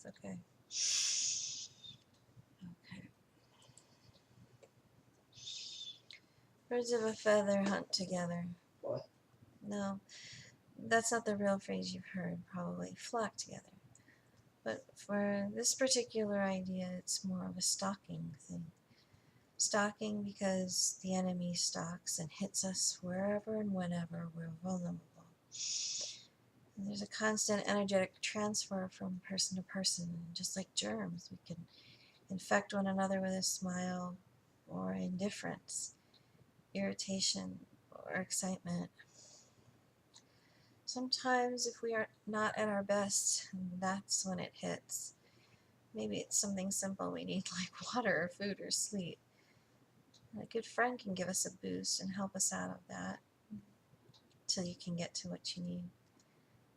It's okay. Okay. Birds of a feather hunt together. What? No, that's not the real phrase you've heard, probably. Flock together. But for this particular idea, it's more of a stalking thing. Stalking because the enemy stalks and hits us wherever and whenever we're vulnerable. And there's a constant energetic transfer from person to person, just like germs. We can infect one another with a smile or indifference, irritation or excitement. Sometimes, if we are not at our best, that's when it hits. Maybe it's something simple we need, like water or food or sleep. A good friend can give us a boost and help us out of that till you can get to what you need.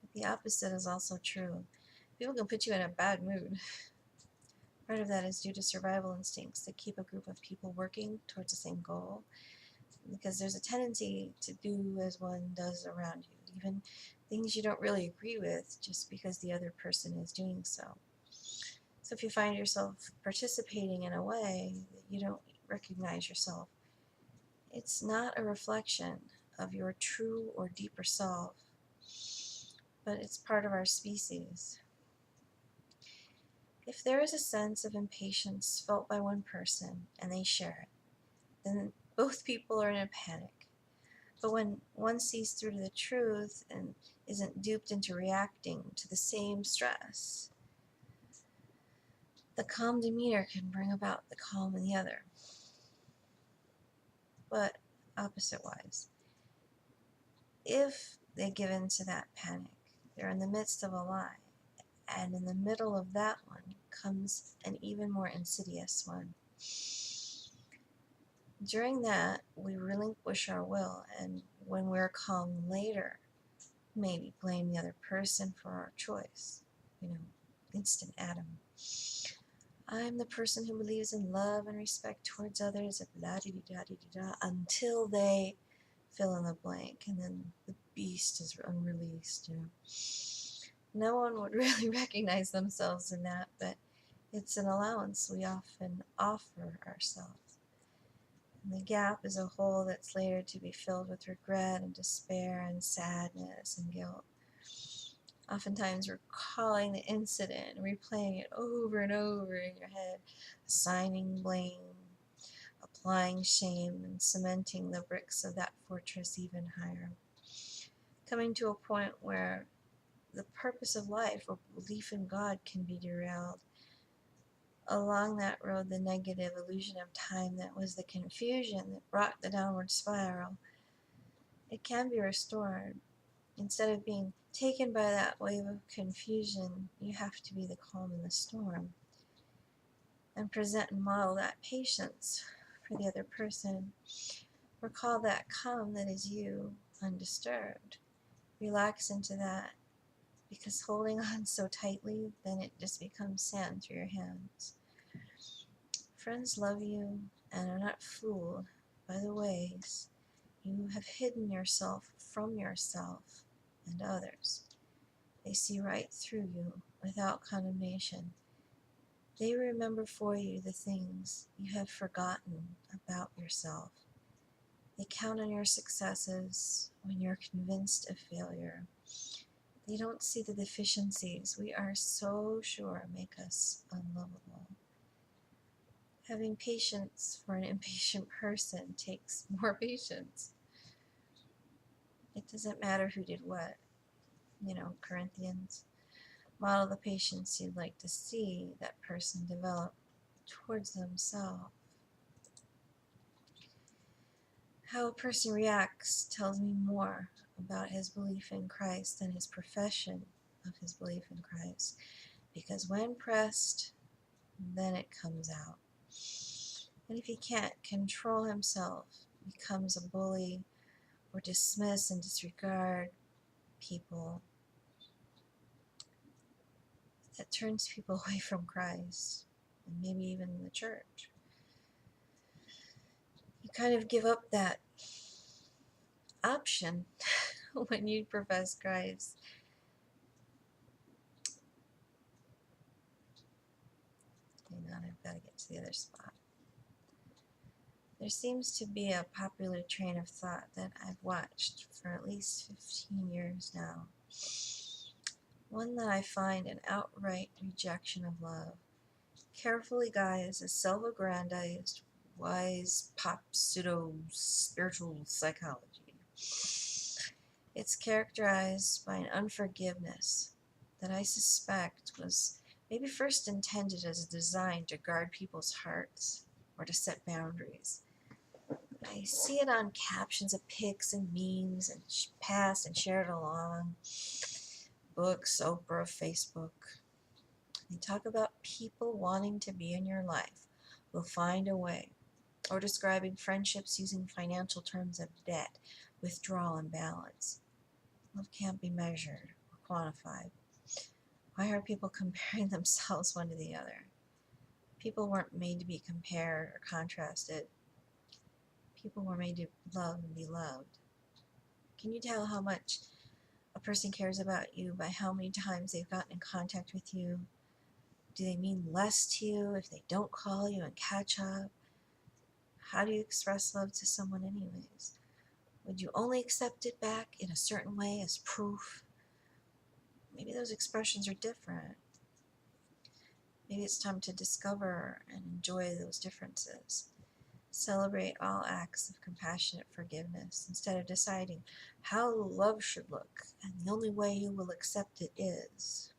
But the opposite is also true. People can put you in a bad mood. Part of that is due to survival instincts that keep a group of people working towards the same goal, because there's a tendency to do as one does around you, even things you don't really agree with, just because the other person is doing so. So if you find yourself participating in a way that you don't recognize yourself, it's not a reflection of your true or deeper self, but it's part of our species. If there is a sense of impatience felt by one person and they share it, then both people are in a panic. But when one sees through to the truth and isn't duped into reacting to the same stress, the calm demeanor can bring about the calm in the other. But opposite-wise, if they give in to that panic, they're in the midst of a lie, and in the middle of that one comes an even more insidious one. During that, we relinquish our will, and when we're calm later, maybe blame the other person for our choice. Instant Adam. I'm the person who believes in love and respect towards others, blah di da di da, until they fill in the blank, and then the beast is unreleased. No one would really recognize themselves in that, but it's an allowance we often offer ourselves. And the gap is a hole that's later to be filled with regret and despair and sadness and guilt. Oftentimes recalling the incident, replaying it over and over in your head, assigning blame, applying shame, and cementing the bricks of that fortress even higher. Coming to a point where the purpose of life or belief in God can be derailed. Along that road, the negative illusion of time that was the confusion that brought the downward spiral, it can be restored. Instead of being taken by that wave of confusion, you have to be the calm in the storm and present and model that patience for the other person. Recall that calm that is you, undisturbed. Relax into that, because holding on so tightly, then it just becomes sand through your hands. Friends love you and are not fooled by the ways you have hidden yourself from yourself and others. They see right through you without condemnation. They remember for you the things you have forgotten about yourself. They count on your successes when you're convinced of failure. They don't see the deficiencies we are so sure make us unlovable. Having patience for an impatient person takes more patience. It doesn't matter who did what. Corinthians. Model the patience you'd like to see that person develop towards themselves. How a person reacts tells me more about his belief in Christ than his profession of his belief in Christ. Because when pressed, then it comes out. And if he can't control himself, becomes a bully, or dismiss and disregard people, that turns people away from Christ, and maybe even the church. You kind of give up that option when you profess Christ. on, I've got to get to the other spot. There seems to be a popular train of thought that I've watched for at least 15 years now. One that I find an outright rejection of love, carefully guised as self-aggrandized, wise pop pseudo-spiritual psychology. It's characterized by an unforgiveness that I suspect was maybe first intended as a design to guard people's hearts or to set boundaries. I see it on captions of pics and memes and passed and shared along books, Oprah, Facebook. They talk about people wanting to be in your life will find a way, or describing friendships using financial terms of debt, withdrawal, and balance. Love can't be measured or quantified. Why are people comparing themselves one to the other? People weren't made to be compared or contrasted. People were made to love and be loved. Can you tell how much a person cares about you by how many times they've gotten in contact with you? Do they mean less to you if they don't call you and catch up? How do you express love to someone anyways? Would you only accept it back in a certain way as proof? Maybe those expressions are different. Maybe it's time to discover and enjoy those differences. Celebrate all acts of compassionate forgiveness instead of deciding how love should look, and the only way you will accept it is.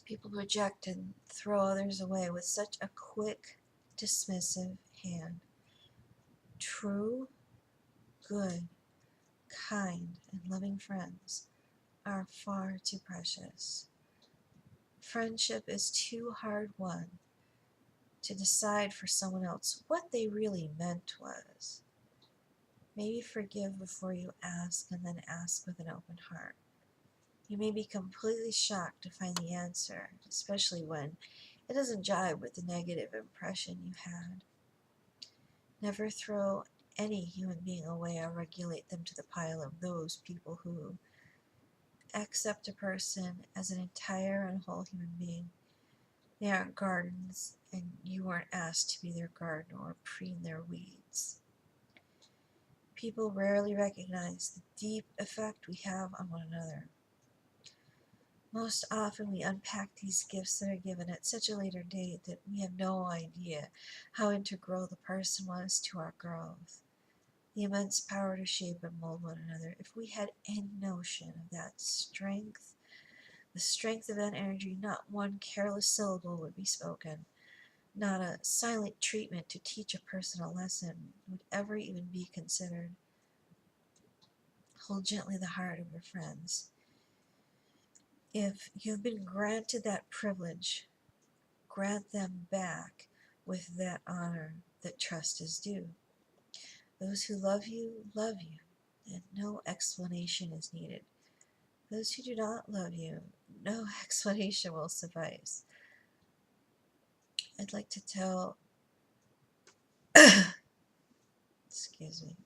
People reject and throw others away with such a quick, dismissive hand. True, good, kind, and loving friends are far too precious. Friendship is too hard won to decide for someone else what they really meant was. Maybe forgive before you ask, and then ask with an open heart. You may be completely shocked to find the answer, especially when it doesn't jibe with the negative impression you had. Never throw any human being away or regulate them to the pile of those people who accept a person as an entire and whole human being. They aren't gardens, and you weren't asked to be their garden or preen their weeds. People rarely recognize the deep effect we have on one another. Most often we unpack these gifts that are given at such a later date that we have no idea how integral the person was to our growth. The immense power to shape and mold one another. If we had any notion of that strength, the strength of that energy, not one careless syllable would be spoken. Not a silent treatment to teach a person a lesson would ever even be considered. Hold gently the heart of your friends. If you've been granted that privilege, grant them back with that honor that trust is due. Those who love you, and no explanation is needed. Those who do not love you, no explanation will suffice. I'd like to tell, excuse me.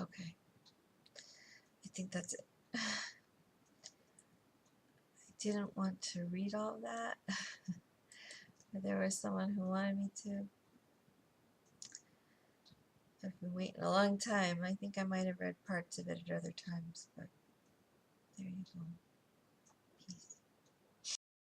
Okay, I think that's it. I didn't want to read all of that, but there was someone who wanted me to. I've been waiting a long time. I think I might have read parts of it at other times, but there you go.